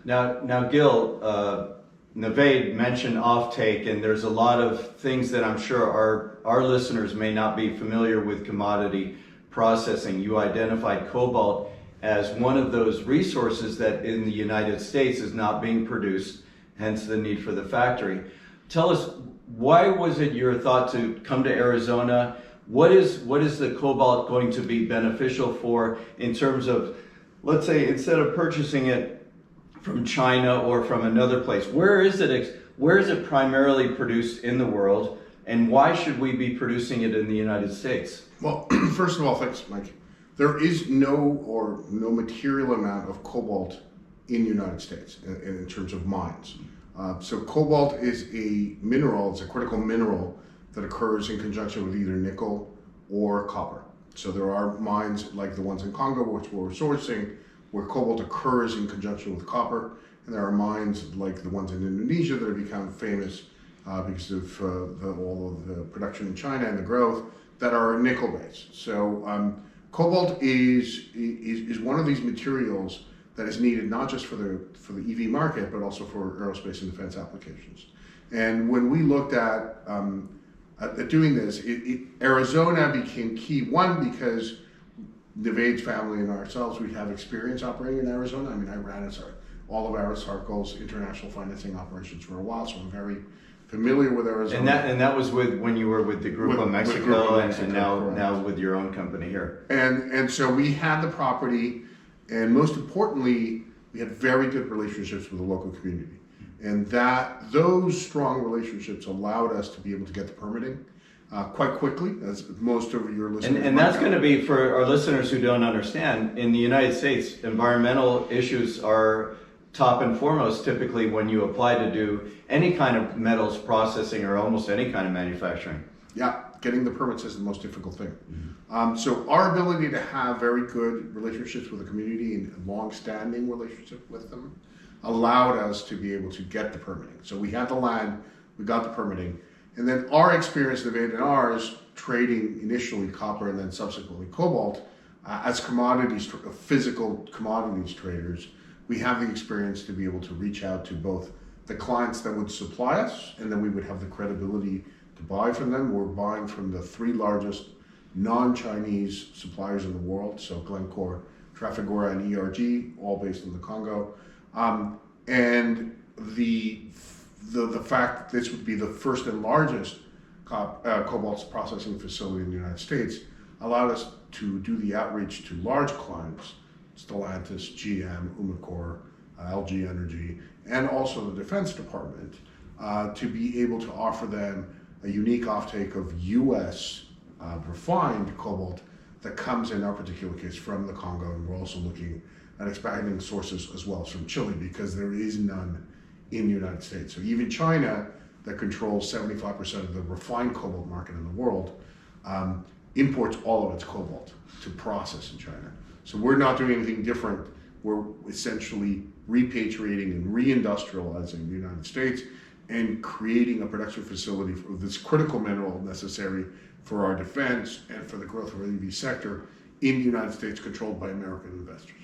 Now, Gil, Navaid mentioned offtake, and there's a lot of things that I'm sure our listeners may not be familiar with commodity processing. You identified cobalt as one of those resources that in the United States is not being produced, hence the need for the factory. Tell us, why was it your thought to come to Arizona? What is the cobalt going to be beneficial for in terms of, let's say, instead of purchasing it from China or from another place, where is it primarily produced in the world, and why should we be producing it in the United States? Well, first of all, thanks, Mike. There is no material amount of cobalt in the United States in terms of mines. So cobalt is a mineral, it's a critical mineral that occurs in conjunction with either nickel or copper. So there are mines like the ones in Congo, which we're sourcing, where cobalt occurs in conjunction with copper. And there are mines like the ones in Indonesia that have become famous because of all of the production in China and the growth that are nickel based. So cobalt is one of these materials that is needed not just for the EV market, but also for aerospace and defense applications. And when we looked at doing this, Arizona became key. One, because Navaid's family and ourselves, we have experience operating in Arizona. I mean, I ran all of Arisarco's international financing operations for a while, so I'm very familiar with Arizona. And that was when you were with the Grupo Mexico, and now with your own company here. And so we had the property, and most importantly, we had very good relationships with the local community. And those strong relationships allowed us to be able to get the permitting quite quickly, as most of your listeners. And that's going to be, for our listeners who don't understand, in the United States, environmental issues are top and foremost typically when you apply to do any kind of metals processing or almost any kind of manufacturing. Yeah, getting the permits is the most difficult thing. Mm-hmm. So our ability to have very good relationships with the community and long-standing relationship with them allowed us to be able to get the permitting. So we had the land, we got the permitting, and then our experience, Navaid and ours, trading initially copper and then subsequently cobalt, as commodities, physical commodities traders, we have the experience to be able to reach out to both the clients that would supply us, and then we would have the credibility to buy from them. We're buying from the 3 largest non-Chinese suppliers in the world, so Glencore, Trafigura, and ERG, all based in the Congo. And the fact that this would be the first and largest cobalt processing facility in the United States allowed us to do the outreach to large clients, Stellantis, GM, Umicore, LG Energy, and also the Defense Department, to be able to offer them a unique offtake of U.S. Refined cobalt that comes in our particular case from the Congo, and we're also looking at expanding sources as well as from Chile, because there is none in the United States. So even China, that controls 75% of the refined cobalt market in the world, imports all of its cobalt to process in China. So we're not doing anything different. We're essentially repatriating and reindustrializing the United States and creating a production facility for this critical mineral necessary for our defense and for the growth of our EV sector in the United States, controlled by American investors.